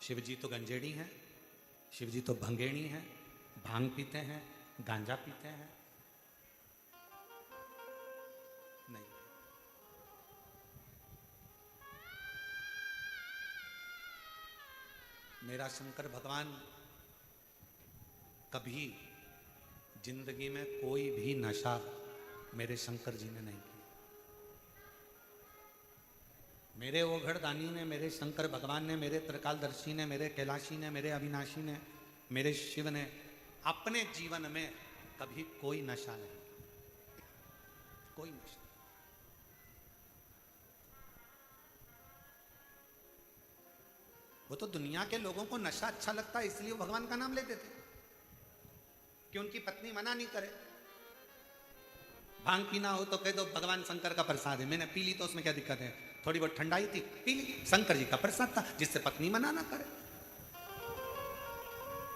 शिव जी तो गंजेड़ी हैं, शिव जी तो भंगेड़ी हैं, भांग पीते हैं, गांजा पीते हैं। नहीं, मेरा शंकर भगवान कभी जिंदगी में कोई भी नशा मेरे शंकर जी ने नहीं किया। मेरे ओघड़दानी ने, मेरे शंकर भगवान ने, मेरे त्रिकालदर्शी ने, मेरे कैलाशी ने, मेरे अविनाशी ने, मेरे शिव ने अपने जीवन में कभी कोई नशा नहीं किया, कोई नशा। वो तो दुनिया के लोगों को नशा अच्छा लगता है इसलिए वो भगवान का नाम लेते थे कि उनकी पत्नी मना नहीं करे। भांग पीना हो तो कह दो भगवान शंकर का प्रसाद है, मैंने पी ली तो उसमें क्या दिक्कत है, थोड़ी बहुत ठंडाई थी पी ली, शंकर जी का प्रसाद था जिससे पत्नी मना ना करे।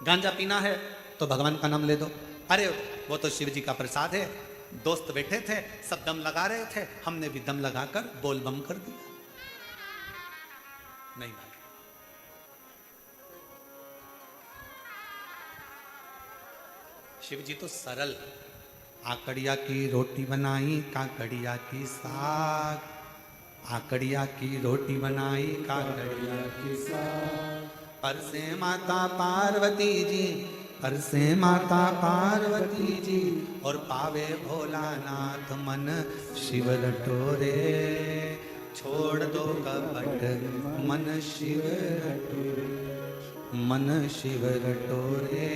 गांजा पीना है तो भगवान का नाम ले दो, अरे वो तो शिव जी का प्रसाद है। दोस्त बैठे थे, सब दम लगा रहे थे, हमने भी दम लगाकर बोल बम कर दिया। नहीं भाई, शिव जी तो सरल। आकड़िया की रोटी बनाई, काकड़िया की साग, आकड़िया की रोटी बनाई, काकड़िया की साग। पर से माता पार्वती जी, पर से माता पार्वती जी, और पावे भोलानाथ मन शिव रटोरे। छोड़ दो कपट मन शिव रटोरे, मन शिव रटोरे।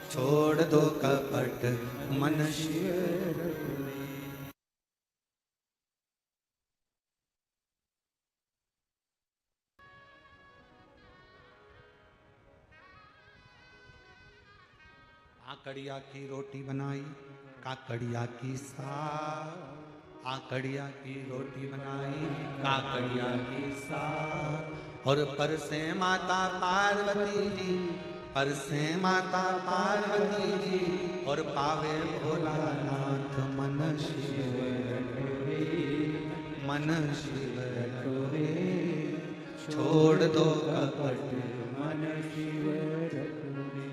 छोड़ दो कपट मन शिव रटोरे। आकड़िया की रोटी बनाई, काकड़िया की साग, आकड़िया की रोटी बनाई, काकड़िया की साग। और पर से माता पार्वती जी, पर से माता पार्वती जी, और पावे भोलानाथ मन शिव रटोरे, मन शिव रटोरे। छोड़ दो कपट मन शिव रटोरे।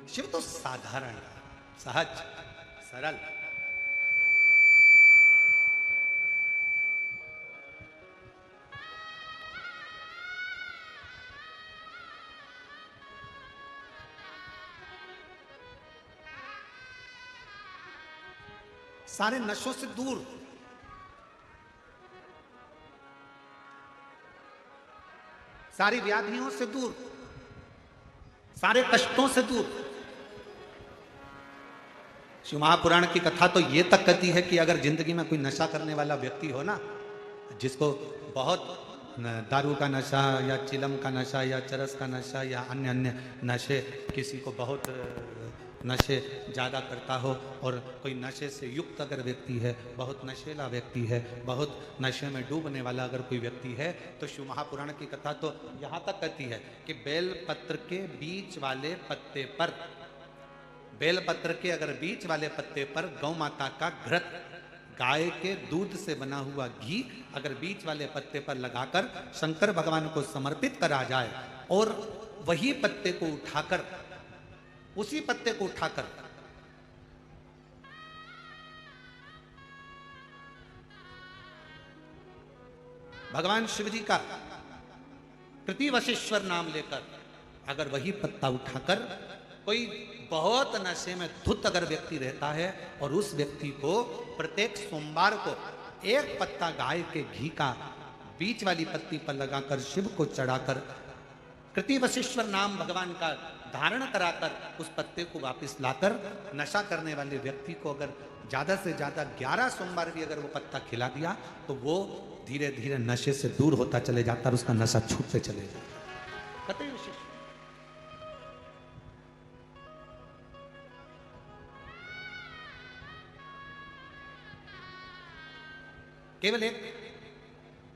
शिव तो साधारण, सहज, सरल। सारे नशों से दूर, सारी व्याधियों से दूर, सारे कष्टों से दूर। शिव महापुराण की कथा तो ये तक कहती है कि अगर जिंदगी में कोई नशा करने वाला व्यक्ति हो ना, जिसको बहुत दारू का नशा या चिलम का नशा या चरस का नशा या अन्य अन्य नशे, किसी को बहुत नशे ज़्यादा करता हो, और कोई नशे से युक्त अगर व्यक्ति है, बहुत नशेला व्यक्ति है, बहुत नशे में डूबने वाला अगर कोई व्यक्ति है, तो शिव महापुराण की कथा तो यहाँ तक कहती है कि बेलपत्र के बीच वाले पत्ते पर, बेलपत्र के अगर बीच वाले पत्ते पर गौ माता का घृत, गाय के दूध से बना हुआ घी अगर बीच वाले पत्ते पर लगाकर शंकर भगवान को समर्पित करा जाए, और वही पत्ते को उठाकर, उसी पत्ते को उठाकर भगवान शिव जी का प्रतिवशिश्वर नाम लेकर, अगर वही पत्ता उठाकर कोई बहुत नशे में धुत अगर व्यक्ति रहता है, और उस व्यक्ति को प्रत्येक सोमवार को एक पत्ता गाय के घी का बीच वाली पत्ती पर लगाकर शिव को चढ़ाकर कृतिवशिश्वर नाम भगवान का धारण कराकर उस पत्ते को वापस लाकर नशा करने वाले व्यक्ति को अगर ज्यादा से ज्यादा 11 सोमवार भी अगर वो पत्ता खिला दिया, तो वो धीरे धीरे नशे से दूर होता चले जाता और उसका नशा छूटते चले जाता। कतई विशिष्ट केवल एक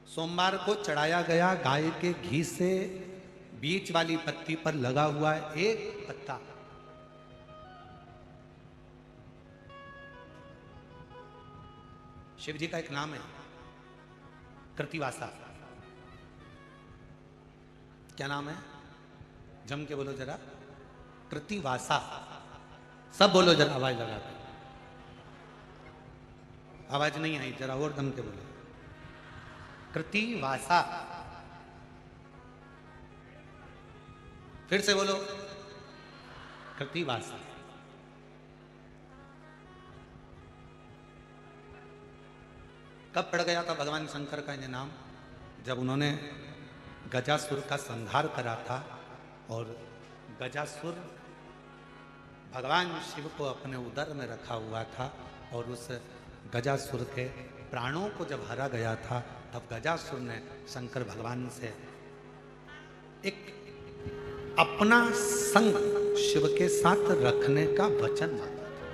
सोमवार को चढ़ाया गया गाय के घी से बीच वाली पत्ती पर लगा हुआ है एक पत्ता, शिव जी का एक नाम है कृतिवासा। क्या नाम है? जम के बोलो जरा, कृतिवासा। सब बोलो जरा आवाज लगा कर। आवाज नहीं आई, जरा और दम के बोलो, कृतिवासा। फिर से बोलो, कृतिवासा। कब पड़ गया था भगवान शंकर का ये नाम? जब उन्होंने गजासुर का संहार करा था और गजासुर भगवान शिव को अपने उदर में रखा हुआ था और उस गजासुर के प्राणों को जब हरा गया था, तब गजासुर ने शंकर भगवान से एक अपना संग शिव के साथ रखने का वचन मांगा था।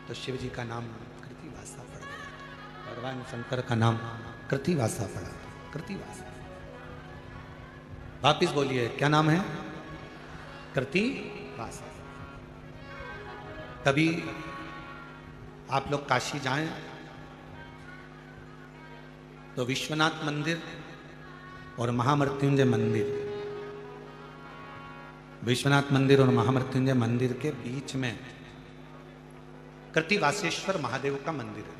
तो शिव जी का नाम कृतिवासा पड़ गया था, भगवान शंकर का नाम कृतिवासा पड़ा था। कृतिवासा। वापिस बोलिए, क्या नाम है? कृतिवासा। कभी आप लोग काशी जाएं तो विश्वनाथ मंदिर और महामृत्युंजय मंदिर, विश्वनाथ मंदिर और महामृत्युंजय मंदिर के बीच में कृतिवासेश्वर महादेव का मंदिर है।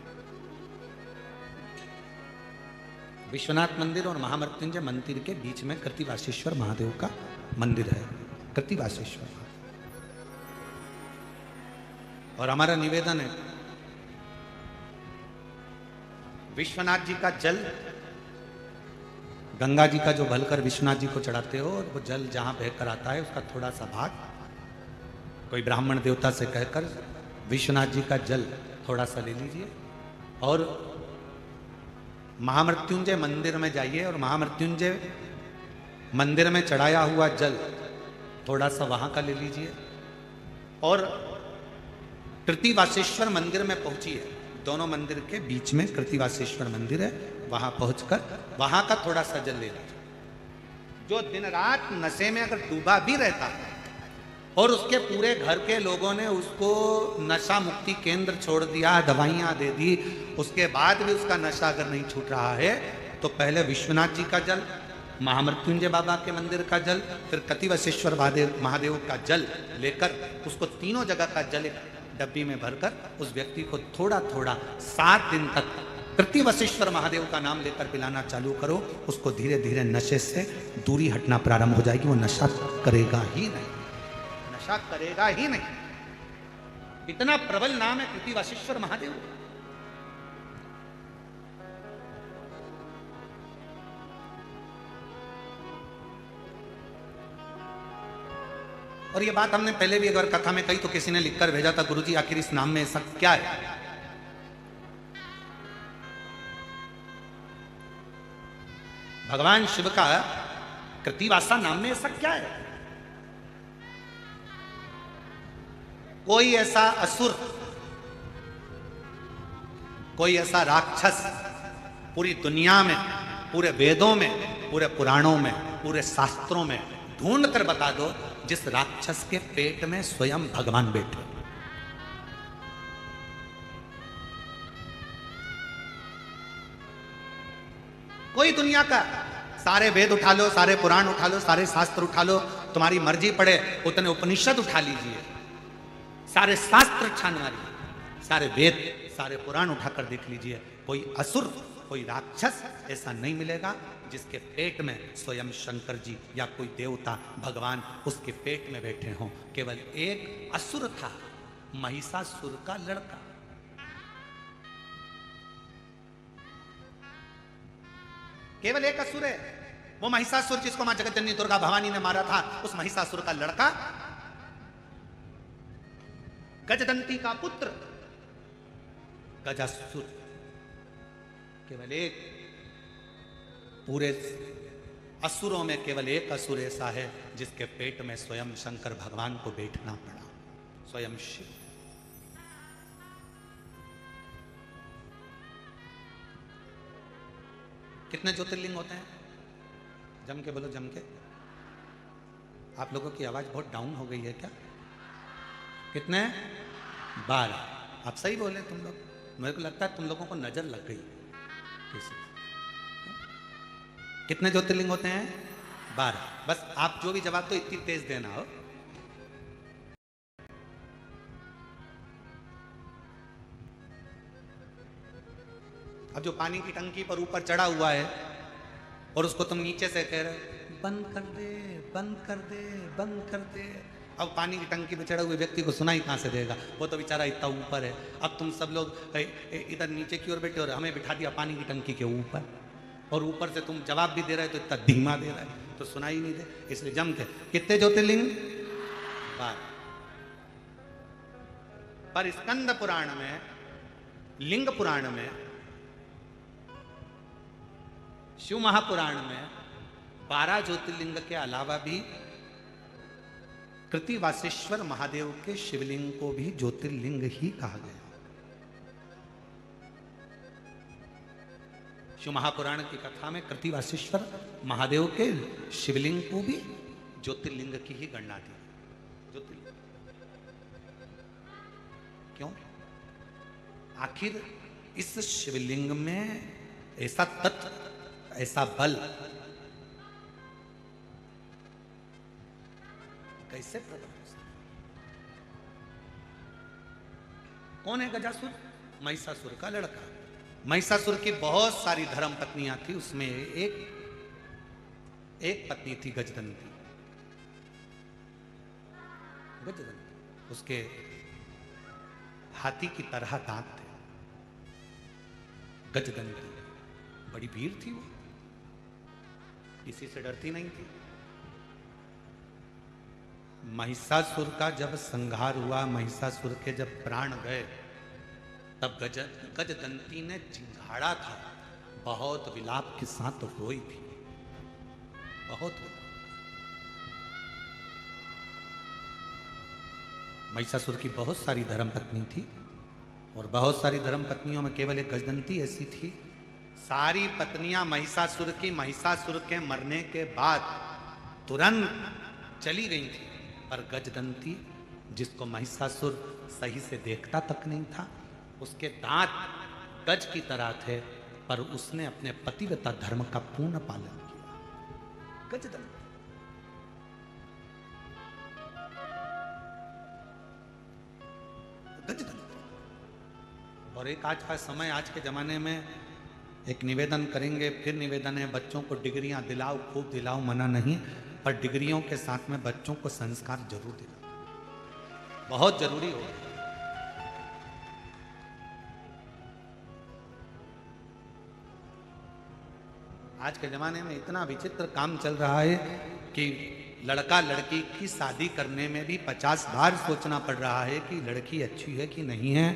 विश्वनाथ मंदिर और महामृत्युंजय मंदिर के बीच में कृतिवासेश्वर महादेव का मंदिर है। कृतिवासेश्वर। और हमारा निवेदन है, विश्वनाथ जी का जल, गंगा जी का जो भलकर विश्वनाथ जी को चढ़ाते हो, और वो जल जहां बहकर आता है उसका थोड़ा सा भाग कोई ब्राह्मण देवता से कहकर विश्वनाथ जी का जल थोड़ा सा ले लीजिए और महामृत्युंजय मंदिर में जाइए और महामृत्युंजय मंदिर में चढ़ाया हुआ जल थोड़ा सा वहां का ले लीजिए और कृतिवासेश्वर मंदिर में पहुंचिए। दोनों मंदिर के बीच में कृतिवासेश्वर मंदिर है, वहां पहुंचकर वहां का थोड़ा सा जल ले लीजिए। जो दिन रात नशे में अगर डूबा भी रहता है और उसके पूरे घर के लोगों ने उसको नशा मुक्ति केंद्र छोड़ दिया, दवाइयां दे दी, उसके बाद भी उसका नशा अगर नहीं छूट रहा है, तो पहले विश्वनाथ जी का जल, महामृत्युंजय बाबा के मंदिर का जल, फिर कृतिवासेश्वर महादेव का जल लेकर उसको तीनों जगह का जल एक डब्बी में भरकर उस व्यक्ति को थोड़ा थोड़ा 7 दिन तक कृतिवासेश्वर महादेव का नाम लेकर पिलाना चालू करो। उसको धीरे धीरे नशे से दूरी हटना प्रारंभ हो जाएगी, वो नशा करेगा ही नहीं, नशा करेगा ही नहीं। इतना प्रबल नाम है कृतिवासेश्वर महादेव। और ये बात हमने पहले भी एक बार कथा में कही, तो किसी ने लिखकर भेजा था, गुरुजी आखिर इस नाम में ऐसा क्या है? भगवान शिव का कृतिवासा नाम में ऐसा क्या है? कोई ऐसा असुर, कोई ऐसा राक्षस पूरी दुनिया में, पूरे वेदों में, पूरे पुराणों में, पूरे शास्त्रों में ढूंढ कर बता दो जिस राक्षस के पेट में स्वयं भगवान बैठे। कोई दुनिया का सारे वेद उठा लो, सारे पुराण उठा लो, सारे शास्त्र उठा लो, तुम्हारी मर्जी पड़े उतने उपनिषद उठा लीजिए, सारे शास्त्र छान मारिए, सारे वेद, सारे पुराण उठाकर देख लीजिए, कोई असुर, कोई राक्षस ऐसा नहीं मिलेगा जिसके पेट में स्वयं शंकर जी या कोई देवता भगवान उसके पेट में बैठे हों। केवल एक असुर था, महिषासुर का लड़का। केवल एक असुर है, वो महिषासुर जिसको मां जगतजननी दुर्गा भवानी ने मारा था, उस महिषासुर का लड़का गजदंती का पुत्र गजासुर। केवल एक, पूरे असुरों में केवल एक असुर ऐसा है जिसके पेट में स्वयं शंकर भगवान को बैठना पड़ा, स्वयं शिव। कितने ज्योतिर्लिंग होते हैं? जम के बोलो, जम के। आप लोगों की आवाज बहुत डाउन हो गई है क्या? कितने? 12। आप सही बोले तुम लोग। मेरे को लगता है तुम लोगों को नजर लग गई किसी। कितने ज्योतिर्लिंग होते हैं? 12। बस आप जो भी जवाब दो इतनी तेज देना हो। अब जो पानी की टंकी पर ऊपर चढ़ा हुआ है और उसको तुम नीचे से कह रहे हो बंद कर दे, बंद कर दे, बंद कर दे, अब पानी की टंकी पे चढ़े हुए व्यक्ति को सुनाई कहां से देगा? वो तो बेचारा इतना ऊपर है। अब तुम सब लोग इधर नीचे की ओर बैठे और हमें बिठा दिया पानी की टंकी के ऊपर, और ऊपर से तुम जवाब भी दे रहे हो तो इतना धीमा दे रहा है तो सुनाई नहीं दे। इसलिए जम के कितने ज्योतिर्लिंग? 12। पर स्कंद पुराण में, लिंग पुराण में, शिव महापुराण में 12 ज्योतिर्लिंग के अलावा भी कृतिवासेश्वर महादेव के शिवलिंग को भी ज्योतिर्लिंग ही कहा गया। शिव महापुराण की कथा में कृतिवासेश्वर महादेव के शिवलिंग को भी ज्योतिर्लिंग की ही गणना दी। ज्योतिर्लिंग क्यों? आखिर इस शिवलिंग में ऐसा तत्व, ऐसा बल कैसे प्रकट हो सकता? कौन है गजासुर? महिषासुर का लड़का। महिषासुर की बहुत सारी धर्म पत्नियां थी, उसमें एक पत्नी थी गजदंती। गजदंती, उसके हाथी की तरह दांत थे। गजदंती बड़ी वीर थी, वो किसी से डरती नहीं थी। महिषासुर का जब संहार हुआ, महिषासुर के जब प्राण गए, तब गजदंती ने चिंघाड़ा था, बहुत विलाप के साथ रोई थी, बहुत। महिषासुर की बहुत सारी धर्मपत्नी थी और बहुत सारी धर्मपत्नियों में केवल एक गजदंती ऐसी थी। सारी पत्नियां महिषासुर की महिषासुर के मरने के बाद तुरंत चली गई थी, पर गजदंती, जिसको महिषासुर सही से देखता तक नहीं था, उसके दांत गज की तरह थे, पर उसने अपने पतिव्रता धर्म का पूर्ण पालन किया। गजदंती। गजदंती। और एक आज का समय, आज के जमाने में एक निवेदन करेंगे, फिर निवेदन है, बच्चों को डिग्रियां दिलाओ, खूब दिलाओ, मना नहीं, पर डिग्रियों के साथ में बच्चों को संस्कार जरूर दिलाओ, बहुत जरूरी हो। आज के जमाने में इतना विचित्र काम चल रहा है कि लड़का लड़की की शादी करने में भी 50 बार सोचना पड़ रहा है कि लड़की अच्छी है कि नहीं है,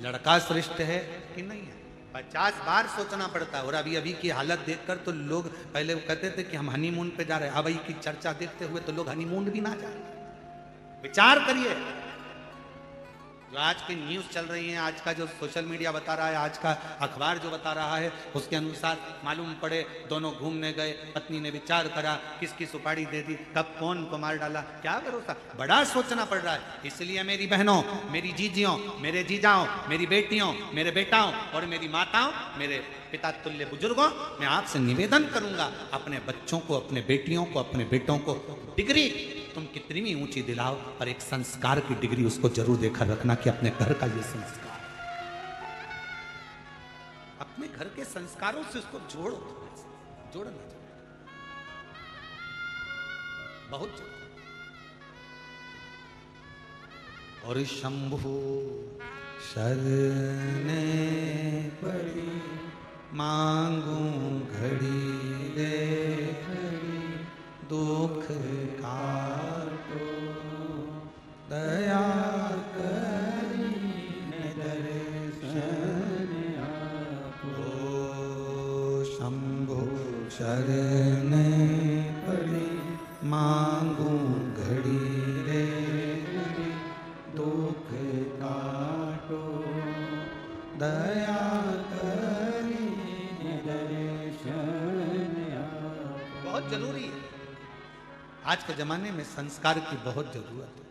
लड़का श्रेष्ठ है कि नहीं है, 50 बार सोचना पड़ता है। और अभी अभी की हालत देखकर तो लोग, पहले वो कहते थे कि हम हनीमून पे जा रहे हैं, अब की चर्चा देखते हुए तो लोग हनीमून भी ना जाए। विचार करिए, जो आज की न्यूज़ चल रही है, आज का जो सोशल मीडिया बता रहा है, आज का अखबार जो बता रहा है, उसके अनुसार मालूम पड़े दोनों घूमने गए, पत्नी ने विचार करा, किसकी सुपारी दे दी, कब कौन को मार डाला, क्या भरोसा, बड़ा सोचना पड़ रहा है। इसलिए मेरी बहनों, मेरी जीजियों, मेरे जीजाओं, मेरी बेटियों, मेरे बेटाओं और मेरी माताओं, मेरे पिता तुल्य बुजुर्गों, मैं आपसे निवेदन करूंगा, अपने बच्चों को, अपने बेटियों को, अपने बेटों को डिग्री तुम कितनी भी ऊंची दिलाओ, पर एक संस्कार की डिग्री उसको जरूर देखा रखना कि अपने घर का ये संस्कार, अपने घर के संस्कारों से उसको जोड़ो, जोड़ना बहुत जरूरी। और शंभु शरणे पड़ी मांगू घड़ी रे, दुख काटो दया करीने दर्शन आपो। शंभु शरणे पड़ी मांगू घड़ी रे, दुख काटो दया करीने दर्शन आपो। बहुत जरूरी है, आज के जमाने में संस्कार की बहुत जरूरत है।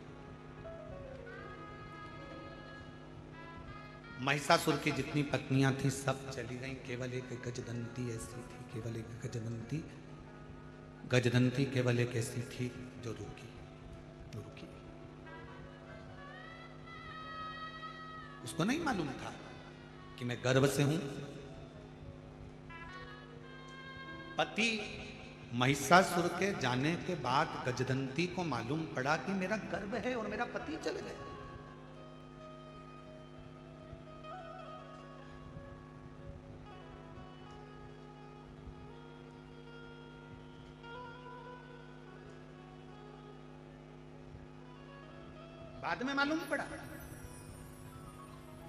महिषासुर की जितनी पत्नियां थी सब चली गईं, केवल एक गजदंती ऐसी थी, केवल एक गजदंती गजदंती केवल एक ऐसी थी जो रुकी, रुकी। उसको नहीं मालूम था कि मैं गर्भ से हूं। पति महिषासुर के जाने के बाद गजदंती को मालूम पड़ा कि मेरा गर्भ है और मेरा पति चले गए। बाद में मालूम पड़ा।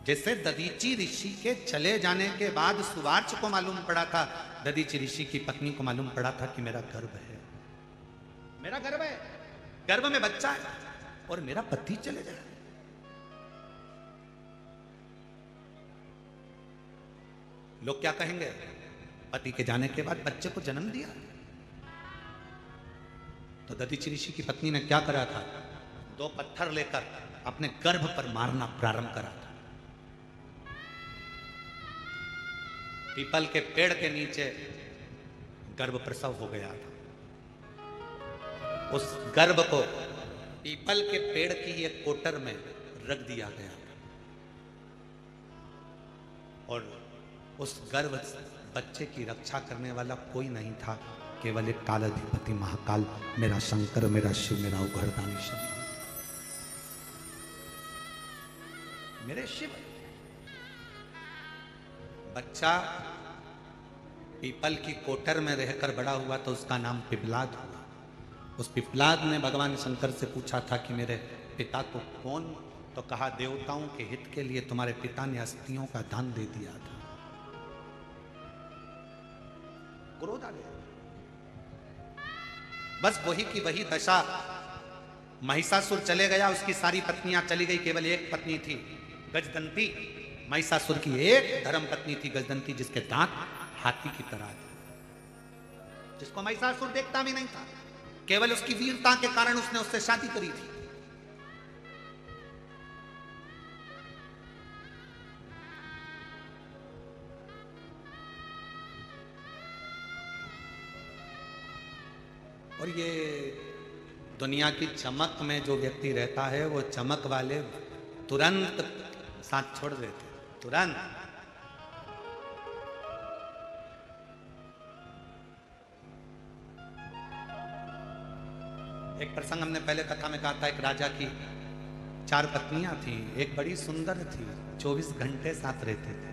जैसे दधीचि ऋषि के चले जाने के बाद सुवार्च को मालूम पड़ा था, दधीचि ऋषि की पत्नी को मालूम पड़ा था कि मेरा गर्भ है, मेरा गर्भ है, गर्भ में बच्चा है और मेरा पति चले जाए। लोग क्या कहेंगे? पति के जाने के बाद बच्चे को जन्म दिया। तो दधीचि ऋषि की पत्नी ने क्या करा था? 2 पत्थर लेकर अपने गर्भ पर मारना प्रारंभ करा था। पीपल के पेड़ के नीचे गर्भ प्रसव हो गया था। उस गर्भ को पीपल के पेड़ की एक कोटर में रख दिया गया था और उस गर्भ बच्चे की रक्षा करने वाला कोई नहीं था, केवल एक कालाधिपति महाकाल, मेरा शंकर, मेरा शिव, मेरा उग्रदानी शिव, मेरे शिव। बच्चा पीपल की कोटर में रहकर बड़ा हुआ तो उसका नाम पिपलाद हुआ। उस पिपलाद ने भगवान शंकर से पूछा था कि मेरे पिता को कौन? तो कहा, देवताओं के हित के लिए तुम्हारे पिता ने अस्थियों का दान दे दिया था। क्रोध आ गया। बस वही की वही दशा। महिषासुर चले गया, उसकी सारी पत्नियां चली गई, केवल एक पत्नी थी गजदंती। महिषासुर की एक धर्म पत्नी थी गजदंती, जिसके दांत हाथी की तरह थे, जिसको महिषासुर देखता भी नहीं था। केवल उसकी वीरता के कारण उसने उससे शादी करी थी। और ये दुनिया की चमक में जो व्यक्ति रहता है, वो चमक वाले तुरंत साथ छोड़ देते, तुरंत। एक प्रसंग हमने पहले कथा में कहा था, एक राजा की 4 पत्नियां थी। एक बड़ी सुंदर थी, 24 घंटे साथ रहते थे।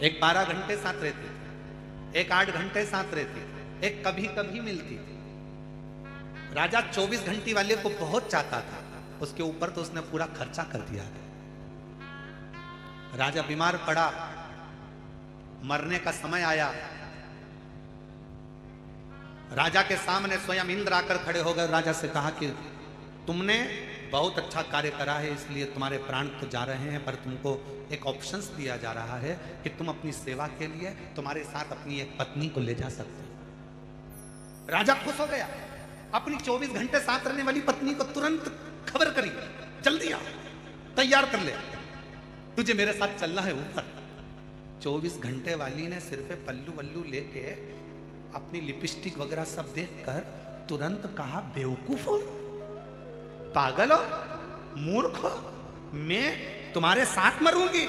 एक 12 घंटे साथ रहते थे, एक 8 घंटे साथ रहते थे, एक कभी कभी मिलती थी। राजा 24 घंटे वाले को बहुत चाहता था, उसके ऊपर तो उसने पूरा खर्चा कर दिया था। राजा बीमार पड़ा, मरने का समय आया। राजा के सामने स्वयं इंद्र आकर खड़े हो गए। राजा से कहा कि तुमने बहुत अच्छा कार्य करा है, इसलिए तुम्हारे प्राण तो जा रहे हैं, पर तुमको एक ऑप्शंस दिया जा रहा है कि तुम अपनी सेवा के लिए तुम्हारे साथ अपनी एक पत्नी को ले जा सकते हो। राजा खुश हो गया, अपनी 24 घंटे साथ रहने वाली पत्नी को तुरंत खबर करी, जल्दी आ, तैयार कर ले, तुझे मेरे साथ चलना है ऊपर। 24 घंटे वाली ने सिर पे पल्लू वल्लू लेके अपनी लिपस्टिक वगैरह सब देखकर तुरंत कहा, बेवकूफ हो, पागल हो, मूर्ख हो, मैं तुम्हारे साथ मरूंगी।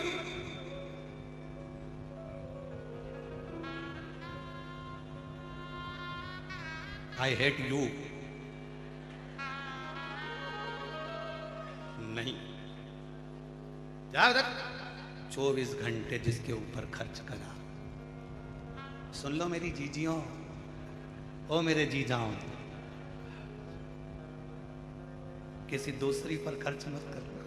I hate you. नहीं, जा उधर। 24 घंटे जिसके ऊपर खर्च करा। सुन लो मेरी जीजियों, ओ मेरे जीजाओं, किसी दूसरी पर खर्च मत करना।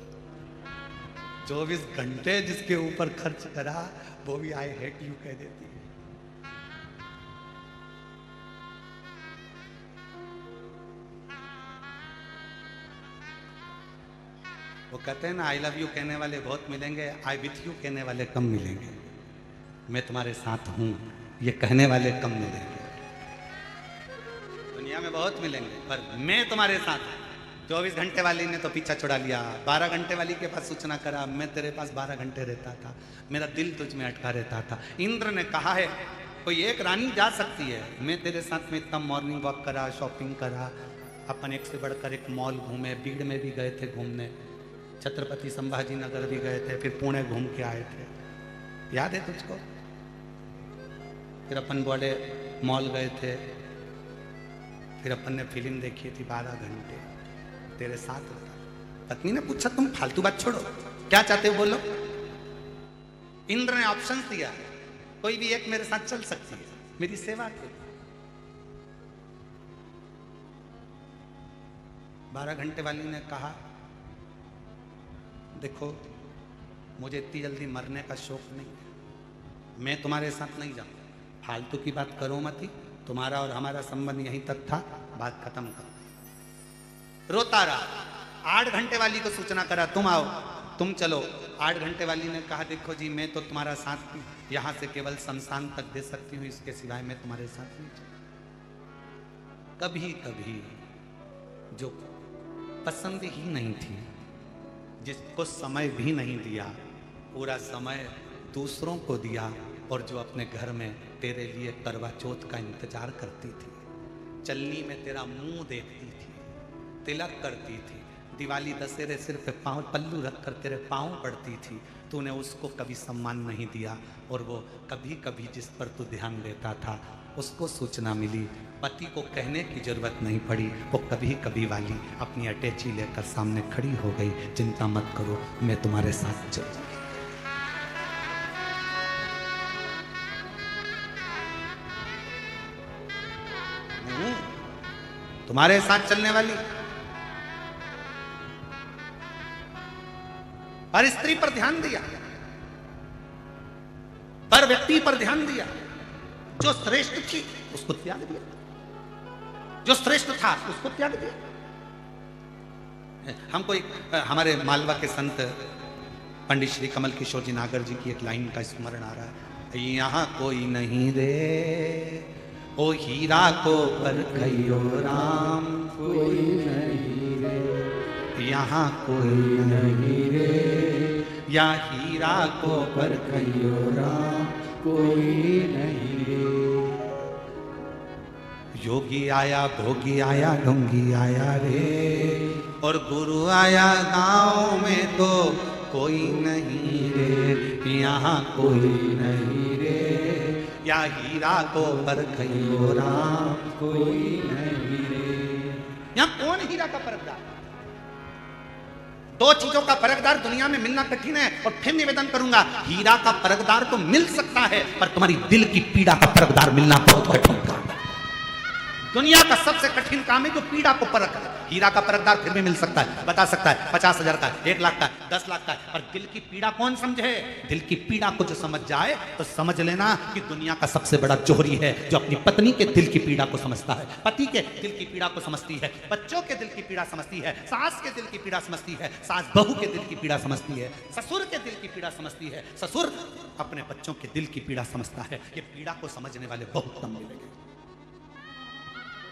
24 घंटे जिसके ऊपर खर्च करा, वो भी आई हेट यू कह देती है। वो कहते हैं ना, आई लव यू कहने वाले बहुत मिलेंगे, आई विथ यू कहने वाले कम मिलेंगे। मैं तुम्हारे साथ हूं ये कहने वाले कम मिलेंगे। दुनिया में बहुत मिलेंगे, पर मैं तुम्हारे साथ। 24 घंटे वाली ने तो पीछा छुड़ा लिया। 12 घंटे वाली के पास सूचना करा, मैं तेरे पास 12 घंटे रहता था, मेरा दिल तुझ में अटका रहता था। इंद्र ने कहा है कोई एक रानी जा सकती है, मैं तेरे साथ में इतना मॉर्निंग वॉक करा, शॉपिंग करा, अपन एक से बढ़कर एक मॉल घूमे, बीड़ में भी गए थे घूमने, छत्रपति संभाजी नगर भी गए थे, फिर पुणे घूम के आए थे, याद है तुझको? फिर अपन बड़े मॉल गए थे, फिर अपन ने फिल्म देखी थी 12 घंटे तेरे साथ होता। पत्नी ने पूछा तुम फालतू बात छोड़ो, क्या चाहते हो बोलो। इंद्र ने ऑप्शन दिया, कोई भी एक मेरे साथ चल सकती है, मेरी सेवा के। 12 घंटे वाली ने कहा देखो मुझे इतनी जल्दी मरने का शौक नहीं है, मैं तुम्हारे साथ नहीं जाऊंगा, फालतू की बात करो मती, तुम्हारा और हमारा संबंध यहीं तक था, बात खत्म कर। रोता रहा। 8 घंटे वाली को सूचना करा तुम आओ, तुम चलो। 8 घंटे वाली ने कहा देखो जी मैं तो तुम्हारा साथ यहां से केवल शमशान तक दे सकती हूं, इसके सिवाय मैं तुम्हारे साथ नहीं चलूं। कभी कभी जो पसंद ही नहीं थी, जिसको समय भी नहीं दिया, पूरा समय दूसरों को दिया, और जो अपने घर में तेरे लिए करवा चौथ का इंतजार करती थी, चलनी में तेरा मुंह देखती थी, तिलक करती थी, दिवाली दशहरे सिर पे पाँव पल्लू रख कर तेरे पाँव पड़ती थी, तूने उसको कभी सम्मान नहीं दिया। और वो कभी कभी जिस पर तू ध्यान देता था उसको सूचना मिली, पति को कहने की जरूरत नहीं पड़ी, वो कभी कभी वाली अपनी अटैची लेकर सामने खड़ी हो गई, चिंता मत करो मैं तुम्हारे साथ चल। तुम्हारे साथ चलने वाली। पर स्त्री पर ध्यान दिया, पर व्यक्ति पर ध्यान दिया, जो श्रेष्ठ थी उसको त्याग दिया, जो श्रेष्ठ था उसको त्याग दिया। हमको हमारे मालवा के संत पंडित श्री कमल किशोर जी नागर जी की एक लाइन का स्मरण आ रहा है, यहाँ कोई नहीं रे ओ हीरा को परखइयो राम, कोई नहीं रे यहाँ कोई नहीं रे, या हीरा को परखइयो राम, कोई नहीं रे। योगी आया भोगी आया ढोंगी आया रे, और गुरु आया गांव में तो कोई नहीं रे, यहाँ कोई नहीं रे, या हीरा को परखइयो राम, कोई नहीं रे। यहाँ कौन हीरा का परखदार? 2 चीजों का परखदार दुनिया में मिलना कठिन है, और फिर निवेदन करूंगा हीरा का परखदार तो मिल सकता है, पर तुम्हारी दिल की पीड़ा का परखदार मिलना बहुत कठिन काम है। दुनिया का सबसे कठिन काम है जो पीड़ा को परख है। हीरा का परखदार फिर भी मिल सकता है, बता सकता है 50,000 का, 1 लाख का, 10 लाख का, पर दिल की पीड़ा कौन समझे? दिल की पीड़ा को जो समझ जाए तो समझ लेना कि दुनिया का सबसे बड़ा जोहरी है जो अपनी पत्नी के दिल की पीड़ा को समझता है, पति के दिल की पीड़ा को समझती है, बच्चों के दिल की पीड़ा समझती है, सास के दिल की पीड़ा समझती है, सास बहू के दिल की पीड़ा समझती है, ससुर के दिल की पीड़ा समझती है, ससुर अपने बच्चों के दिल की पीड़ा समझता है। ये पीड़ा को समझने वाले बहुत कम मिलेंगे,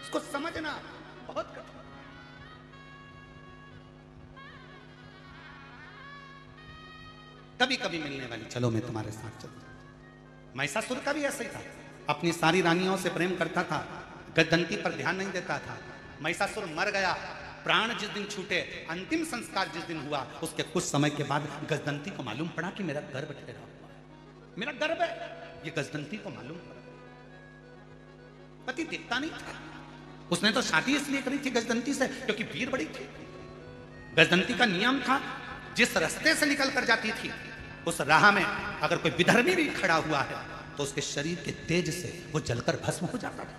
इसको समझना बहुत कठिन। कभी कभी मिलने वाली, चलो मैं तुम्हारे साथ चलूं। महिषासुर का भी ऐसा ही था, अपनी सारी रानियों से प्रेम करता था, गजदंती पर ध्यान नहीं देता था। महिषासुर मर गया, प्राण जिस दिन छूटे, अंतिम संस्कार जिस दिन हुआ, उसके कुछ समय के बाद गजदंती को मालूम पड़ा कि मेरा गर्भ ठहरा हुआ है, मेरा गर्भ है, ये गजदंती को मालूम पड़ा। पति दिखता नहीं था, उसने तो शादी इसलिए करी थी गजदंती से क्योंकि वीर बड़ी थी। गजदंती का नियम था जिस रास्ते से निकल कर जाती थी उस राह में अगर कोई विधर्मी भी खड़ा हुआ है तो उसके शरीर के तेज से वो जलकर भस्म हो जाता था।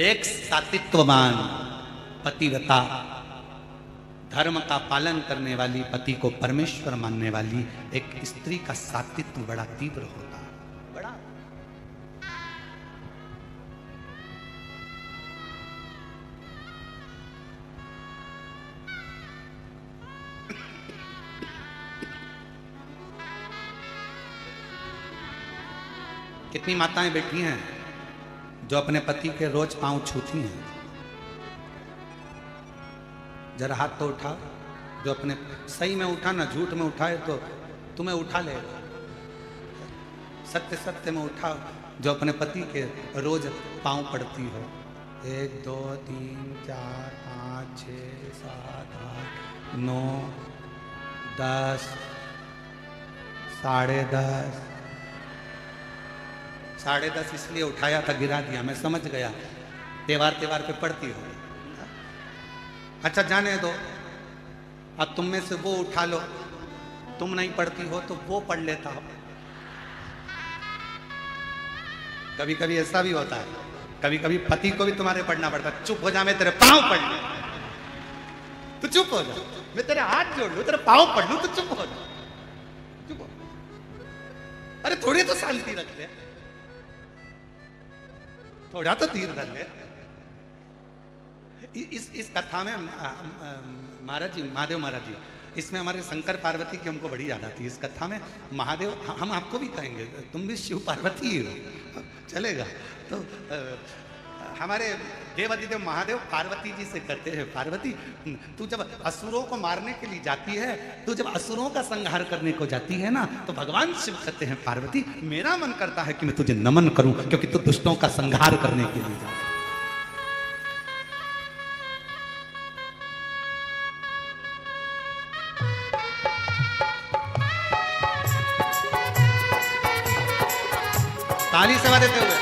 एक सात्वित्ववान पतिव्रता, धर्म का पालन करने वाली, पति को परमेश्वर मानने वाली एक स्त्री का सात्वित्व बड़ा तीव्र होता है, बड़ा। कितनी माताएं बैठी हैं जो अपने पति के रोज पांव छूती हैं? जरा हाथ तो उठाओ, जो अपने सही में उठा ना झूठ में उठाए तो तुम्हें उठा लेगा। सत्य सत्य में उठाओ, जो अपने पति के रोज पांव पड़ती हो। 1 2 3 4 5 6 7 8 9 10 10:30 10:30 इसलिए उठाया था, गिरा दिया, मैं समझ गया त्योहार पे पढ़ती हो। अच्छा जाने दो, अब तुम में से वो उठा लो, तुम नहीं पढ़ती हो तो वो पढ़ लेता हो। कभी कभी ऐसा भी होता है, कभी कभी पति को भी तुम्हारे पढ़ना पड़ता है। चुप हो जा, मैं तेरे पांव पढ़ लूं, तू चुप हो जा, मैं तेरे हाथ जोड़ लूं, तेरे पांव पढ़ लूं, तू चुप हो जा, चुप हो। अरे थोड़ी तो शांति रख ले, थोड़ा तो धीर धर ले। इस कथा में महाराज जी, महादेव महाराज जी, इसमें हमारे शंकर पार्वती की हमको बड़ी याद आती है। इस कथा में महादेव, हम आपको भी कहेंगे, तुम भी शिव पार्वती ही हो, चलेगा। तो हमारे देवादिदेव महादेव पार्वती जी से कहते हैं, पार्वती तू जब असुरों को मारने के लिए जाती है, तू जब असुरों का संहार करने को जाती है ना, तो भगवान शिव कहते हैं, पार्वती मेरा मन करता है कि मैं तुझे नमन करूं, क्योंकि तू दुष्टों का संहार करने के लिए जाती है। ताली सेवा देते हुए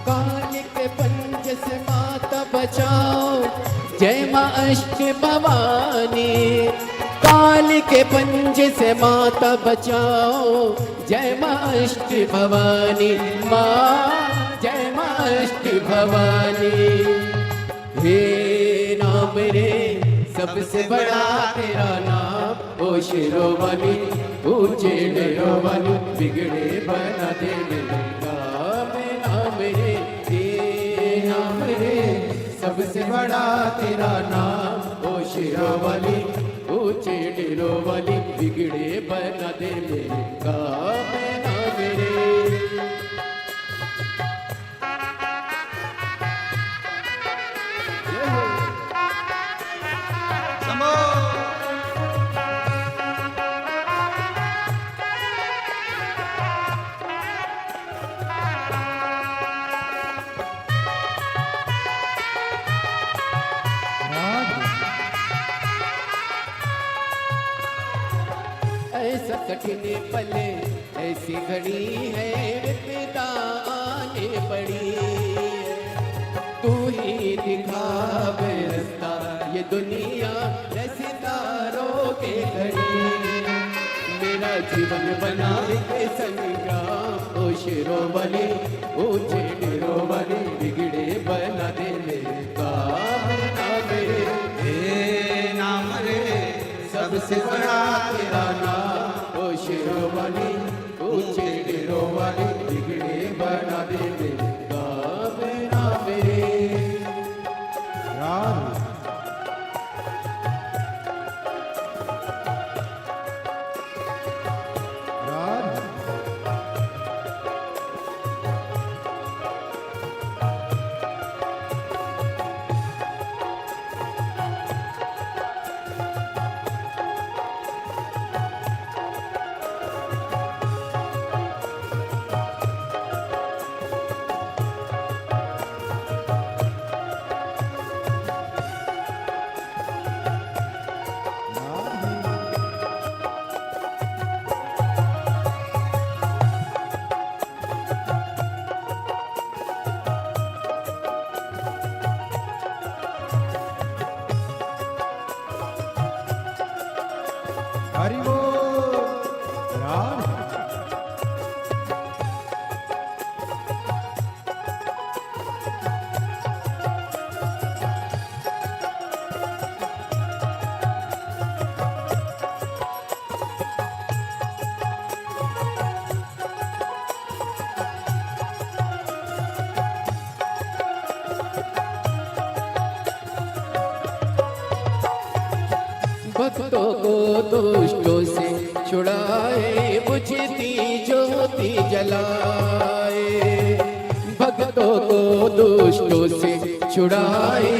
काल के पंज से माता बचाओ, जय मां अष्ट भवानी। काल के पंज से माता बचाओ, जय मां अष्ट भवानी। मां जय मां अष्ट भवानी। हे नाम रे सबसे बड़ा तेरा नाम, ओ शिरोमणि ऊंचे डेरोमणि, बिगड़े बना दे मेरे काम। नाम रे हे नाम रे सबसे बड़ा तेरा नाम, ओ शिरोमणि ऊंचे डेरोमणि, बिगड़े बना दे मेरे काम। नाम रे ऐसा कठिन पले, ऐसी घड़ी है विपदा आने पड़ी। तू ही दिखावे रास्ता, ये दुनिया रसितारों के घड़ी। मेरा जीवन बना के संग्राम, ओ शिरोमणि ऊंचे डेरोमणि, बिगड़े बना दे मेरे काम। नाम रे हे नाम रे सबसे बड़ा तेरा नाम, ओ शिरोमणि ऊंचे डेरोमणि, बिगड़े बना दे मेरे काम। नाम रे राम हरि बोल राम। भक्तों को दुष्टों से छुड़ाए, बुझती ज्योति जलाए। भक्तों को दुष्टों से छुड़ाए,